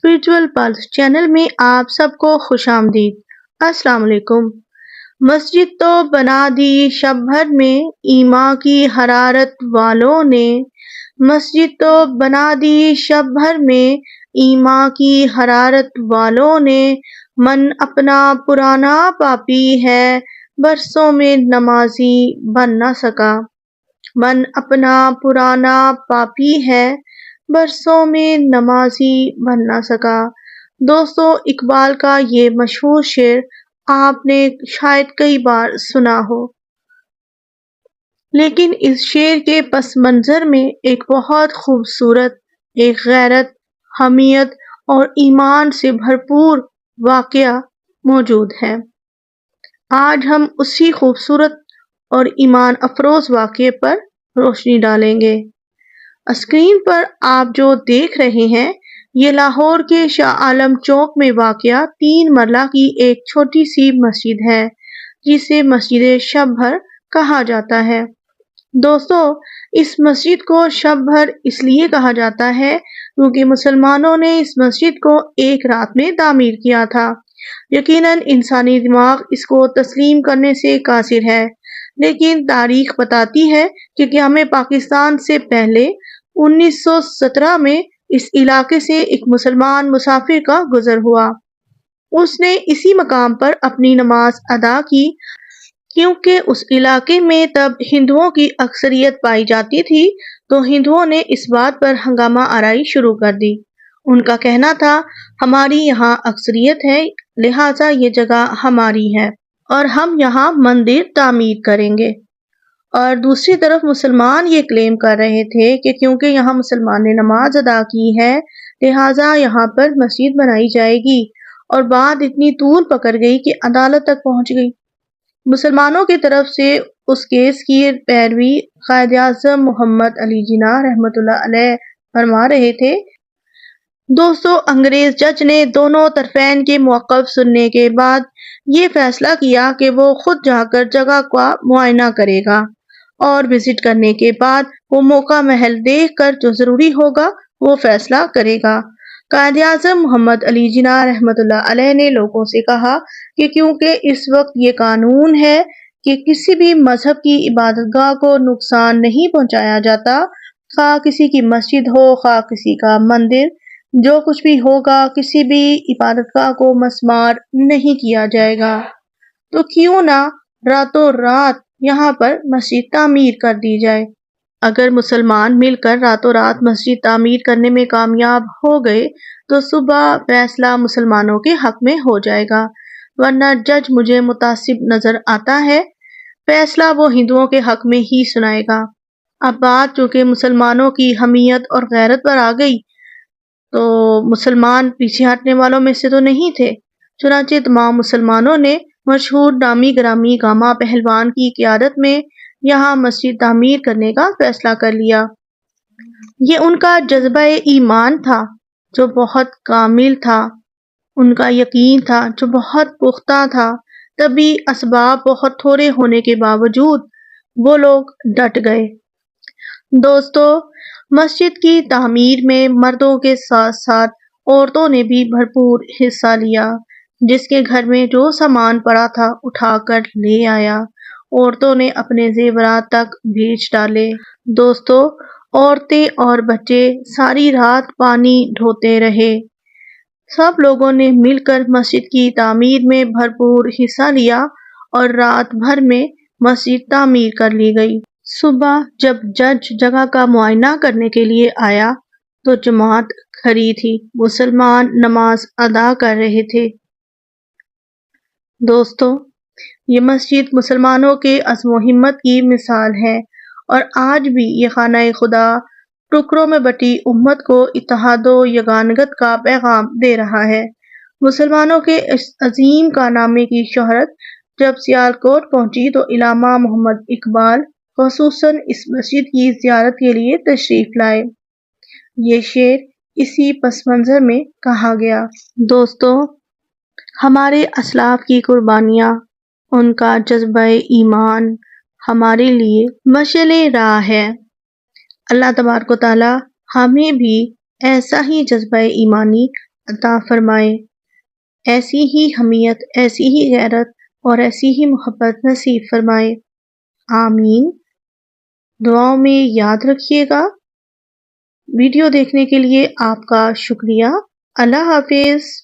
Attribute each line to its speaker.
Speaker 1: Spiritual plus channel میں آپ سب کو خوش آمدید۔ السلام علیکم۔ مسجد تو بنا دی شب بھر میں ایمان کی حرارت والوں نے، مسجد تو بنا دی شب بھر میں ایمان کی حرارت والوں نے، من اپنا پرانا پاپی ہے برسوں میں نمازی بن نہ سکا، من اپنا پرانا پاپی ہے برسوں میں نمازی بن نہ سکا۔ دوستو، اقبال کا یہ مشہور شعر آپ نے شاید کئی بار سنا ہو، لیکن اس شعر کے پس منظر میں ایک بہت خوبصورت، ایک غیرت، حمیت اور ایمان سے بھرپور واقعہ موجود ہے۔ آج ہم اسی خوبصورت اور ایمان افروز واقعے پر روشنی ڈالیں گے۔ اسکرین پر آپ جو دیکھ رہے ہیں، یہ لاہور کے شاہ عالم چوک میں واقع 3 مرلہ کی ایک چھوٹی سی مسجد ہے، جسے مسجد شب بھر کہا جاتا ہے۔ دوستو، اس مسجد کو شب بھر اس لیے کہا جاتا ہے کیونکہ مسلمانوں نے اس مسجد کو ایک رات میں تعمیر کیا تھا۔ یقیناً انسانی دماغ اس کو تسلیم کرنے سے قاصر ہے، لیکن تاریخ بتاتی ہے کہ قیام پاکستان سے پہلے 1917 میں اس علاقے سے ایک مسلمان مسافر کا گزر ہوا۔ اس نے اسی مقام پر اپنی نماز ادا کی۔ کیونکہ اس علاقے میں تب ہندوؤں کی اکثریت پائی جاتی تھی، تو ہندوؤں نے اس بات پر ہنگامہ آرائی شروع کر دی۔ ان کا کہنا تھا، ہماری یہاں اکثریت ہے، لہٰذا یہ جگہ ہماری ہے اور ہم یہاں مندر تعمیر کریں گے۔ اور دوسری طرف مسلمان یہ کلیم کر رہے تھے کہ کیونکہ یہاں مسلمان نے نماز ادا کی ہے، لہٰذا یہاں پر مسجد بنائی جائے گی، اور بات اتنی طول پکڑ گئی کہ عدالت تک پہنچ گئی۔ مسلمانوں کی طرف سے اس کیس کی پیروی قائد اعظم محمد علی جناح رحمۃ اللہ علیہ فرما رہے تھے۔ دوستو، انگریز جج نے دونوں طرفین کے موقف سننے کے بعد یہ فیصلہ کیا کہ وہ خود جا کر جگہ کا معائنہ کرے گا، اور وزٹ کرنے کے بعد وہ موقع محل دیکھ کر جو ضروری ہوگا وہ فیصلہ کرے گا۔ قائد اعظم محمد علی جناح رحمۃ اللہ علیہ نے لوگوں سے کہا کہ کیونکہ اس وقت یہ قانون ہے کہ کسی بھی مذہب کی عبادت گاہ کو نقصان نہیں پہنچایا جاتا، خواہ کسی کی مسجد ہو خواہ کسی کا مندر، جو کچھ بھی ہوگا کسی بھی عبادت گاہ کو مسمار نہیں کیا جائے گا، تو کیوں نہ راتوں رات یہاں پر مسجد تعمیر کر دی جائے۔ اگر مسلمان مل کر راتوں رات مسجد تعمیر کرنے میں کامیاب ہو گئے تو صبح فیصلہ مسلمانوں کے حق میں ہو جائے گا، ورنہ جج مجھے متعصب نظر آتا ہے، فیصلہ وہ ہندوؤں کے حق میں ہی سنائے گا۔ اب بات چونکہ مسلمانوں کی حمیت اور غیرت پر آ گئی، تو مسلمان پیچھے ہٹنے والوں میں سے تو نہیں تھے، چنانچہ تمام مسلمانوں نے مشہور نامی گرامی گاما پہلوان کی قیادت میں یہاں مسجد تعمیر کرنے کا فیصلہ کر لیا۔ یہ ان کا جذبہ ایمان تھا جو بہت کامل تھا، ان کا یقین تھا جو بہت پختہ تھا، طبی اسباب بہت تھوڑے ہونے کے باوجود وہ لوگ ڈٹ گئے۔ دوستو، مسجد کی تعمیر میں مردوں کے ساتھ ساتھ عورتوں نے بھی بھرپور حصہ لیا۔ جس کے گھر میں جو سامان پڑا تھا اٹھا کر لے آیا، عورتوں نے اپنے زیورات تک بیچ ڈالے۔ دوستو، عورتیں اور بچے ساری رات پانی ڈھوتے رہے۔ سب لوگوں نے مل کر مسجد کی تعمیر میں بھرپور حصہ لیا اور رات بھر میں مسجد تعمیر کر لی گئی۔ صبح جب جج جگہ کا معائنہ کرنے کے لیے آیا تو جماعت کھڑی تھی، مسلمان نماز ادا کر رہے تھے۔ دوستو، یہ مسجد مسلمانوں کے عزم و ہمت کی مثال ہے، اور آج بھی یہ خانہ خدا ٹکڑوں میں بٹی امت کو اتحاد و یگانگت کا پیغام دے رہا ہے۔ مسلمانوں کے اس عظیم کارنامے کی شہرت جب سیالکوٹ پہنچی تو علامہ محمد اقبال خصوصاً اس مسجد کی زیارت کے لیے تشریف لائے۔ یہ شعر اسی پس منظر میں کہا گیا۔ دوستو، ہمارے اسلاف کی قربانیاں، ان کا جذبہ ایمان ہمارے لیے مشعل راہ ہے۔ اللہ تبارک و تعالی ہمیں بھی ایسا ہی جذبہ ایمانی عطا فرمائے، ایسی ہی حمیت، ایسی ہی غیرت اور ایسی ہی محبت نصیب فرمائے، آمین۔ دعاؤں میں یاد رکھیے گا۔ ویڈیو دیکھنے کے لیے آپ کا شکریہ۔ اللہ حافظ۔